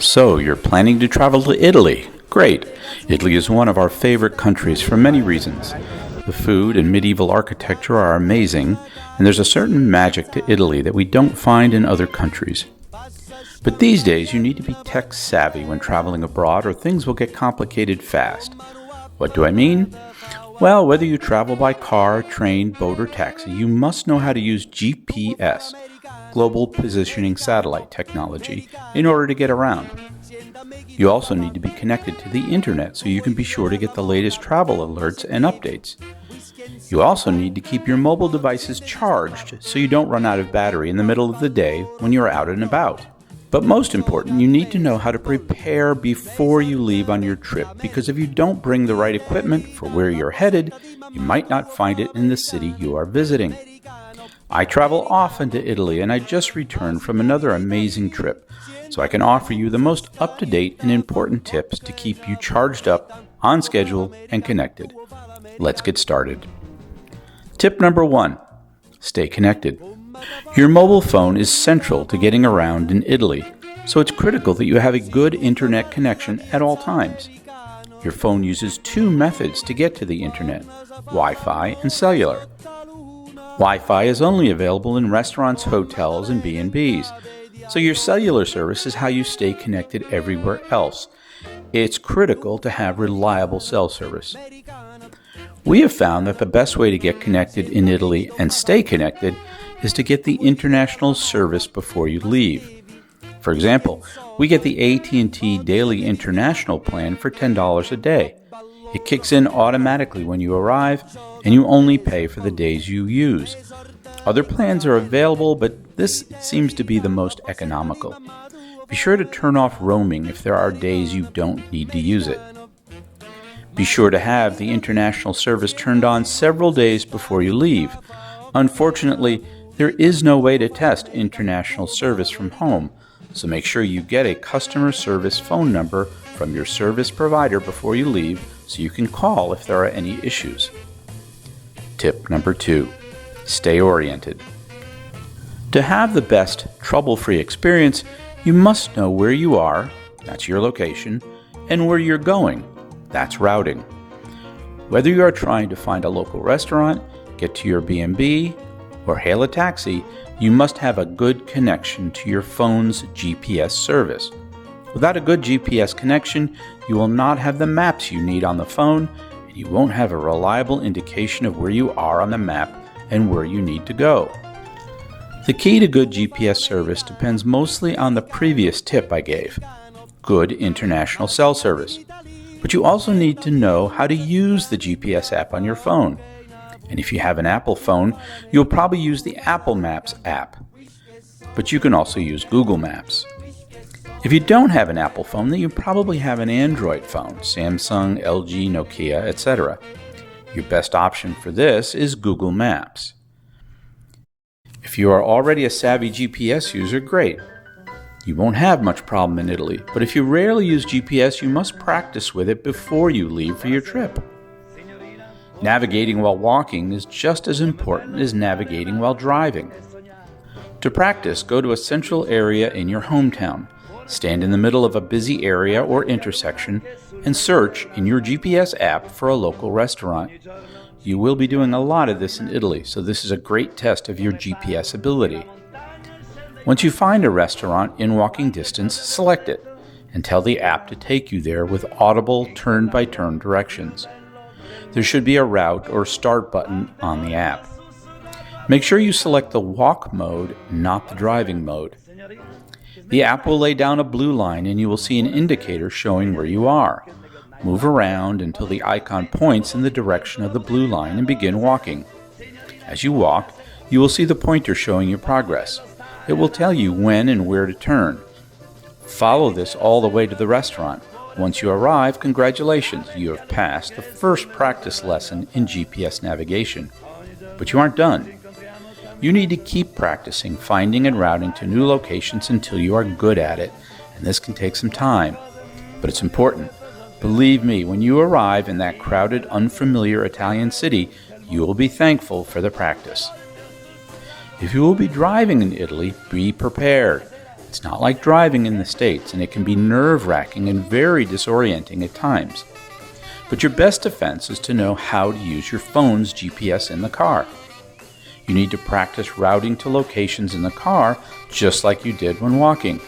So, you're planning to travel to Italy? Great! Italy is one of our favorite countries for many reasons. The food and medieval architecture are amazing, and there's a certain magic to Italy that we don't find in other countries. But these days, you need to be tech savvy when traveling abroad, or things will get complicated fast. What do I mean? Well, whether you travel by car, train, boat, or taxi, you must know how to use GPS, Global Positioning Satellite Technology, in order to get around. You also need to be connected to the internet so you can be sure to get the latest travel alerts and updates. You also need to keep your mobile devices charged so you don't run out of battery in the middle of the day when you're out and about. But most important, you need to know how to prepare before you leave on your trip, because if you don't bring the right equipment for where you're headed, you might not find it in the city you are visiting. I travel often to Italy, and I just returned from another amazing trip, so I can offer you the most up-to-date and important tips to keep you charged up, on schedule, and connected. Let's get started. Tip number 1, stay connected. Your mobile phone is central to getting around in Italy, so it's critical that you have a good internet connection at all times. Your phone uses 2 methods to get to the internet, Wi-Fi and cellular. Wi-Fi is only available in restaurants, hotels, and B&Bs, so your cellular service is how you stay connected everywhere else. It's critical to have reliable cell service. We have found that the best way to get connected in Italy and stay connected is to get the international service before you leave. For example, we get the AT&T Daily International plan for $10 a day. It kicks in automatically when you arrive, and you only pay for the days you use. Other plans are available, but this seems to be the most economical. Be sure to turn off roaming if there are days you don't need to use it. Be sure to have the international service turned on several days before you leave. Unfortunately, there is no way to test international service from home, so make sure you get a customer service phone number from your service provider before you leave so you can call if there are any issues. Tip number 2, stay oriented. To have the best trouble-free experience, you must know where you are, that's your location, and where you're going, that's routing. Whether you are trying to find a local restaurant, get to your B&B, or hail a taxi, you must have a good connection to your phone's GPS service. Without a good GPS connection, you will not have the maps you need on the phone, and you won't have a reliable indication of where you are on the map and where you need to go. The key to good GPS service depends mostly on the previous tip I gave, good international cell service. But you also need to know how to use the GPS app on your phone. And if you have an Apple phone, you'll probably use the Apple Maps app. But you can also use Google Maps. If you don't have an Apple phone, then you probably have an Android phone, Samsung, LG, Nokia, etc. Your best option for this is Google Maps. If you are already a savvy GPS user, great. You won't have much problem in Italy, but if you rarely use GPS, you must practice with it before you leave for your trip. Navigating while walking is just as important as navigating while driving. To practice, go to a central area in your hometown, stand in the middle of a busy area or intersection, and search in your GPS app for a local restaurant. You will be doing a lot of this in Italy, so this is a great test of your GPS ability. Once you find a restaurant in walking distance, select it, and tell the app to take you there with audible turn-by-turn directions. There should be a route or start button on the app. Make sure you select the walk mode, not the driving mode. The app will lay down a blue line and you will see an indicator showing where you are. Move around until the icon points in the direction of the blue line and begin walking. As you walk, you will see the pointer showing your progress. It will tell you when and where to turn. Follow this all the way to the restaurant. Once you arrive, congratulations, you have passed the first practice lesson in GPS navigation. But you aren't done. You need to keep practicing finding and routing to new locations until you are good at it, and this can take some time. But it's important. Believe me, when you arrive in that crowded, unfamiliar Italian city, you will be thankful for the practice. If you will be driving in Italy, be prepared. It's not like driving in the States, and it can be nerve-wracking and very disorienting at times. But your best defense is to know how to use your phone's GPS in the car. You need to practice routing to locations in the car just like you did when walking.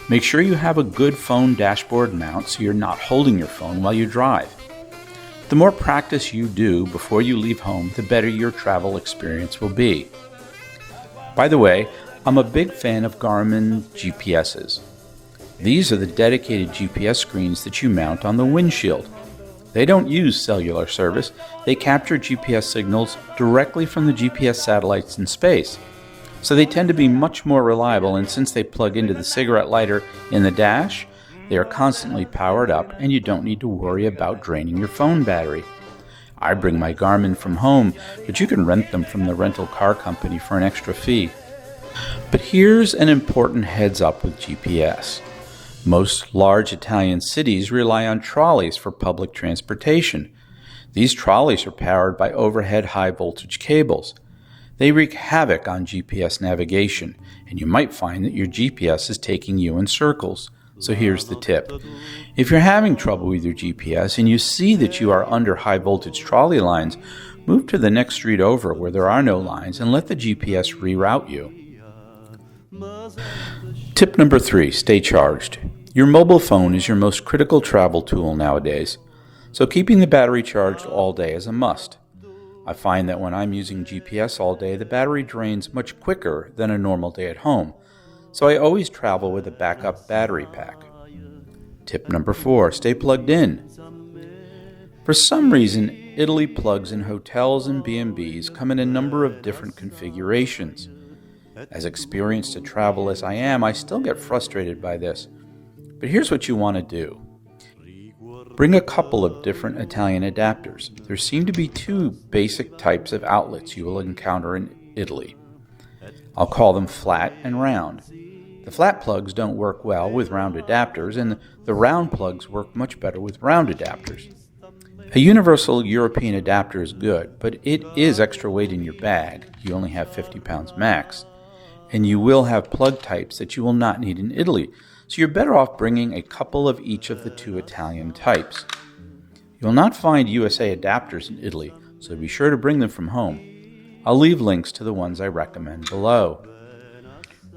Make sure you have a good phone dashboard mount so you're not holding your phone while you drive. The more practice you do before you leave home, the better your travel experience will be. By the way, I'm a big fan of Garmin GPSs. These are the dedicated GPS screens that you mount on the windshield. They don't use cellular service. They capture GPS signals directly from the GPS satellites in space. So they tend to be much more reliable, and since they plug into the cigarette lighter in the dash, they are constantly powered up and you don't need to worry about draining your phone battery. I bring my Garmin from home, but you can rent them from the rental car company for an extra fee. But here's an important heads up with GPS. Most large Italian cities rely on trolleys for public transportation. These trolleys are powered by overhead high-voltage cables. They wreak havoc on GPS navigation, and you might find that your GPS is taking you in circles. So here's the tip. If you're having trouble with your GPS and you see that you are under high-voltage trolley lines, move to the next street over where there are no lines and let the GPS reroute you. Tip number 3, stay charged. Your mobile phone is your most critical travel tool nowadays, so keeping the battery charged all day is a must. I find that when I'm using GPS all day, the battery drains much quicker than a normal day at home, so I always travel with a backup battery pack. Tip number 4, stay plugged in. For some reason, Italy plugs in hotels and B&Bs come in a number of different configurations. As experienced a travel as I am, I still get frustrated by this. But here's what you want to do. Bring a couple of different Italian adapters. There seem to be 2 basic types of outlets you will encounter in Italy. I'll call them flat and round. The flat plugs don't work well with round adapters, and the round plugs work much better with round adapters. A universal European adapter is good, but it is extra weight in your bag. You only have 50 pounds max. And you will have plug types that you will not need in Italy, so you're better off bringing a couple of each of the 2 Italian types. You will not find USA adapters in Italy, so be sure to bring them from home. I'll leave links to the ones I recommend below.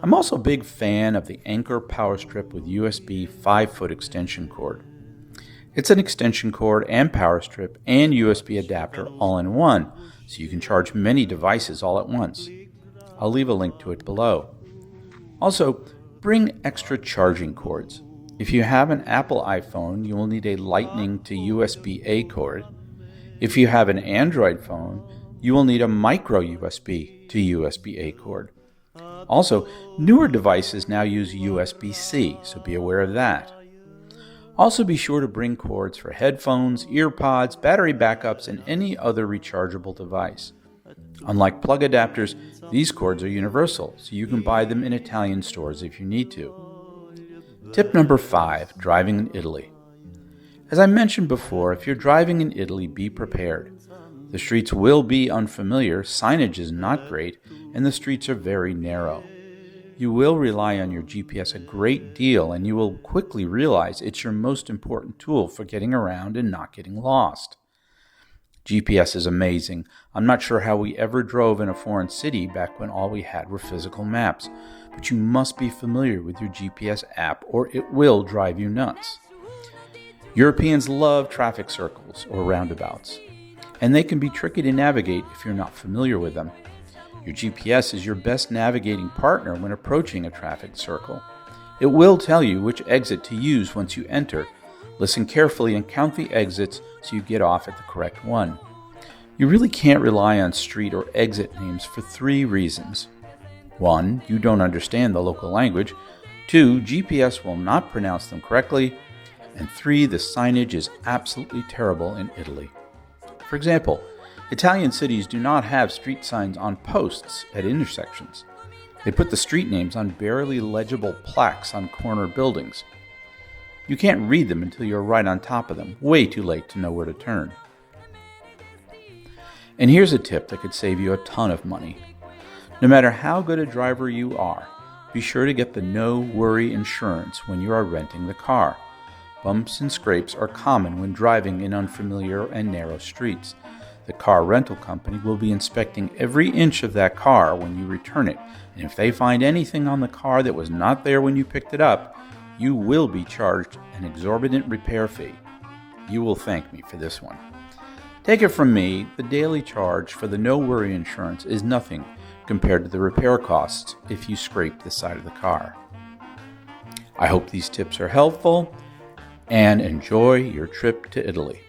I'm also a big fan of the Anker power strip with USB 5-foot extension cord. It's an extension cord and power strip and USB adapter all in one, so you can charge many devices all at once. I'll leave a link to it below. Also, bring extra charging cords. If you have an Apple iPhone, you will need a Lightning to USB-A cord. If you have an Android phone, you will need a micro USB to USB-A cord. Also, newer devices now use USB-C, so be aware of that. Also be sure to bring cords for headphones, earpods, battery backups, and any other rechargeable device. Unlike plug adapters, these cords are universal, so you can buy them in Italian stores if you need to. Tip number 5, driving in Italy. As I mentioned before, if you're driving in Italy, be prepared. The streets will be unfamiliar, signage is not great, and the streets are very narrow. You will rely on your GPS a great deal, and you will quickly realize it's your most important tool for getting around and not getting lost. GPS is amazing. I'm not sure how we ever drove in a foreign city back when all we had were physical maps, but you must be familiar with your GPS app or it will drive you nuts. Europeans love traffic circles or roundabouts, and they can be tricky to navigate if you're not familiar with them. Your GPS is your best navigating partner when approaching a traffic circle. It will tell you which exit to use once you enter. Listen carefully and count the exits so you get off at the correct one. You really can't rely on street or exit names for 3 reasons. 1, you don't understand the local language. 2, GPS will not pronounce them correctly. And 3, the signage is absolutely terrible in Italy. For example, Italian cities do not have street signs on posts at intersections. They put the street names on barely legible plaques on corner buildings. You can't read them until you're right on top of them, way too late to know where to turn. And here's a tip that could save you a ton of money. No matter how good a driver you are, Be sure to get the no worry insurance when you are renting the car. Bumps and scrapes are common when driving in unfamiliar and narrow streets. The car rental company will be inspecting every inch of that car when you return it, and if they find anything on the car that was not there when you picked it up, you will be charged an exorbitant repair fee. You will thank me for this one. Take it from me, the daily charge for the no worry insurance is nothing compared to the repair costs if you scrape the side of the car. I hope these tips are helpful, and enjoy your trip to Italy.